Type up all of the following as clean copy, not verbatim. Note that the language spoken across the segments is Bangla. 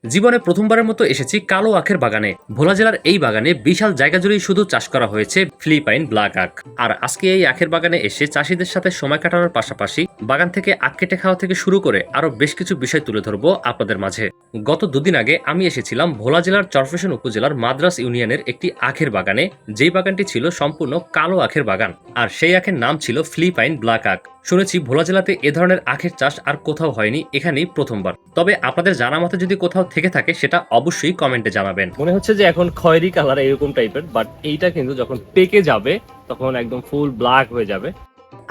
জীবনে প্রথমবারের মতো এসেছি কালো আখের বাগানে। ভোলা জেলার এই বাগানে বিশাল জায়গা জুড়েই শুধু চাষ করা হয়েছে ফিলিপাইন ব্ল্যাক আখ। আর আজকে এই আখের বাগানে এসে চাষিদের সাথে সময় কাটানোর পাশাপাশি বাগান থেকে আখ কেটে খাওয়া থেকে শুরু করে আরো বেশ কিছু বিষয় তুলে ধরবো আপনাদের মাঝে। গত দুদিন আগে আমি এসেছিলাম ভোলা জেলার চরফ্যাশন উপজেলার মাদ্রাস ইউনিয়নের একটি আখের বাগানে, যেই বাগানটি ছিল সম্পূর্ণ কালো আখের বাগান। আর সেই আখের নাম ছিল ফিলিপাইন ব্ল্যাক আখ। শুনেছি ভোলা জেলাতে এ ধরনের আখের চাষ আর কোথাও হয়নি, এখানেই প্রথমবার। তবে আপনাদের জানা মতে যদি কোথাও থেকে থাকে সেটা অবশ্যই কমেন্টে জানাবেন। মনে হচ্ছে যে এখন খয়েরি কালার এরকম টাইপের, বাট এইটা কিন্তু যখন পেকে যাবে তখন একদম ফুল ব্ল্যাক হয়ে যাবে।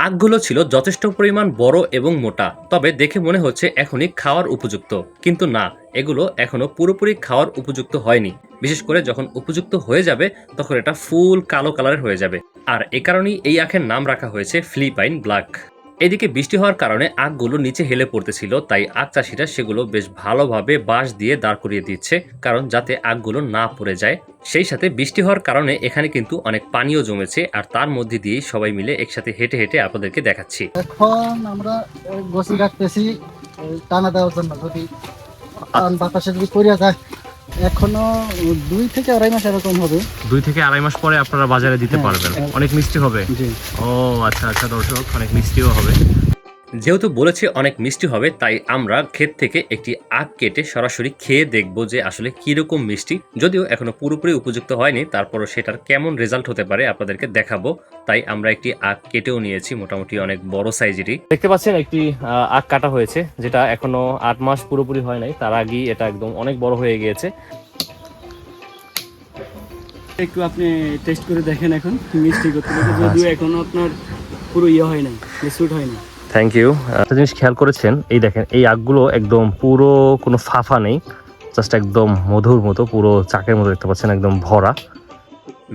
আখগুলো ছিল যথেষ্ট পরিমাণ বড় এবং মোটা, তবে দেখে মনে হচ্ছে এখনই খাওয়ার উপযুক্ত। কিন্তু না, এগুলো এখনো পুরোপুরি খাওয়ার উপযুক্ত হয়নি। বিশেষ করে যখন উপযুক্ত হয়ে যাবে তখন এটা ফুল কালো কালারের হয়ে যাবে। আর এ কারণেই এই আখের নাম রাখা হয়েছে ফিলিপাইন ব্ল্যাক। এদিকে বৃষ্টি হওয়ার কারণে আখগুলো নিচে হেলে পড়তেছিল, তাই আখ চাষিরা সেগুলো বেশ ভালোভাবে বাঁশ দিয়ে দাঁড় করিয়ে দিচ্ছে, কারণ যাতে আখগুলো না পড়ে যায়। সেই সাথে বৃষ্টি হওয়ার কারণে এখানে কিন্তু অনেক পানিও জমেছে, আর তার মধ্যে দিয়েই সবাই মিলে একসাথে হেঁটে হেঁটে আপনাদেরকে দেখাচ্ছি। এখন আমরা গোছি রাখতেছি টানা দেওয়ার জন্য, যদি বাতাসে যদি পড়িয়া যায় এখনো 2 থেকে আড়াই মাস এরকম হবে। 2 থেকে আড়াই মাস পরে আপনারা বাজারে দিতে পারবেন। অনেক মিষ্টি হবে। জি। ও আচ্ছা আচ্ছা দর্শক, অনেক মিষ্টিও হবে। যেহেতু বলেছে অনেক মিষ্টি হবে, তাই আমরা ক্ষেত থেকে একটি আখ কেটে সরাসরি খেয়ে দেখব যে আসলে কিরকম মিষ্টি। যদিও এখনো পুরোপুরি উপযুক্ত হয়নি, তারপরও সেটার কেমন রেজাল্ট হতে পারে আপনাদেরকে দেখাবো। তাই আমরা একটি আখ কেটেও নিয়েছি, মোটামুটি অনেক বড় সাইজেরই। দেখতে পাচ্ছেন একটি আখ কাটা হয়েছে, যেটা এখনো 8 মাস পুরোপুরি হয় নাই, তার আগেই এটা একদম অনেক বড় হয়ে গিয়েছে। একটু আপনি টেস্ট করে দেখেন এখন মিষ্টি করতে, যদিও এখনো আপনার পুরো ইয়ে হয় নাই, মিসুট হয় না। Thank you. একটা জিনিস খেয়াল করেছেন, এই দেখেন এই আখগুলো একদম পুরো কোনো ফাফা নেই, জাস্ট একদম মধুর মতো, পুরো চাকের মতো দেখতে পাচ্ছেন, একদম ভরা।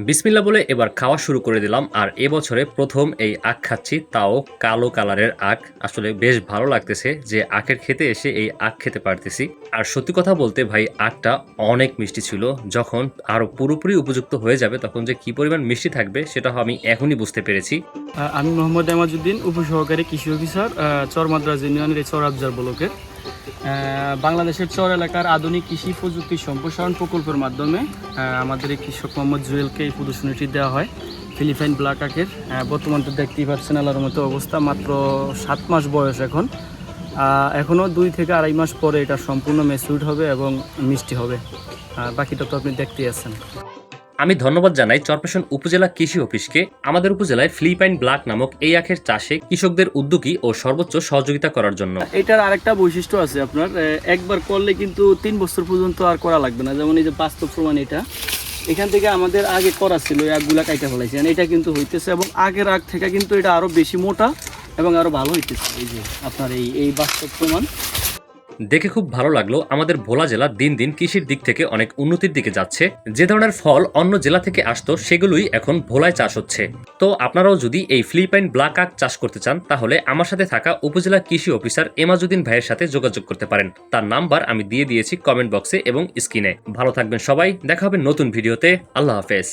বিসমিল্লাহ বলে এবার খাওয়া শুরু করে দিলাম। আর এবছরে প্রথম এই আখ খাচ্ছি, তাও কালো কালারের আখ। আসলে বেশ ভালো লাগতেছে যে আখের খেতে এসে এই আখ খেতে পারতেছি। আর সত্যি কথা বলতে ভাই, আখটা অনেক মিষ্টি ছিল। যখন আরো পুরোপুরি উপযুক্ত হয়ে যাবে তখন যে কি পরিমাণ মিষ্টি থাকবে সেটা আমি এখনই বুঝতে পেরেছি। আমি মোহাম্মদ আমাজউদ্দিন, উপসহকারী কৃষি অফিসার, চর মাদ্রাজ ইউনিয়নের এই চর আফজার ব্লকের। বাংলাদেশের চর এলাকার আধুনিক কৃষি প্রযুক্তি সম্প্রসারণ প্রকল্পের মাধ্যমে আমাদের এই কৃষক মোহাম্মদ জুয়েলকে এই প্রদর্শনীটি দেওয়া হয় ফিলিপাইন ব্ল্যাক আখের। বর্তমান তো দেখতেই পাচ্ছেন আল্লাহর মতো অবস্থা, মাত্র 7 মাস বয়স এখন। এখনও 2 থেকে আড়াই মাস পরে এটা সম্পূর্ণ ম্যাচিউরড হবে এবং মিষ্টি হবে। বাকিটা তো আপনি দেখতেই আছেন। আমি ধন্যবাদ জানাই চরফ্যাশন উপজেলা কৃষি অফিসকে আমাদের উপজেলায় ফিলিপাইন ব্ল্যাক নামক এই আখের চাষে কৃষকদের উদ্যোগী ও সর্বোচ্চ সহযোগিতা করার জন্য। এটার আরেকটা বৈশিষ্ট্য আছে আপনার, একবার করলে কিন্তু 3 বছর পর্যন্ত আর করা লাগবে না। যেমন এই যে বাস্তব প্রমাণ, এটা এখান থেকে আমাদের আগে করা ছিল, এই আখগুলা কাইটা ফেলাইছে, এটা কিন্তু হইতেছে এবং আগের আখ থেকে কিন্তু এটা আরো বেশি মোটা এবং আরো ভালো হইতেছে। এই যে আপনার এই বাস্তব প্রমাণ দেখে খুব ভালো লাগলো। আমাদের ভোলা জেলা দিন দিন কৃষির দিক থেকে অনেক উন্নতির দিকে যাচ্ছে। যে ধরনের ফল অন্য জেলা থেকে আসতো সেগুলোই এখন ভোলায় চাষ হচ্ছে। তো আপনারাও যদি এই ফিলিপাইন ব্ল্যাক আখ চাষ করতে চান তাহলে আমার সাথে থাকা উপজেলা কৃষি অফিসার এমাজউদ্দিন ভাইয়ের সাথে যোগাযোগ করতে পারেন। তার নাম্বার আমি দিয়ে দিয়েছি কমেন্ট বক্সে এবং স্ক্রিনে। ভালো থাকবেন সবাই, দেখা হবে নতুন ভিডিওতে। আল্লাহ হাফেজ।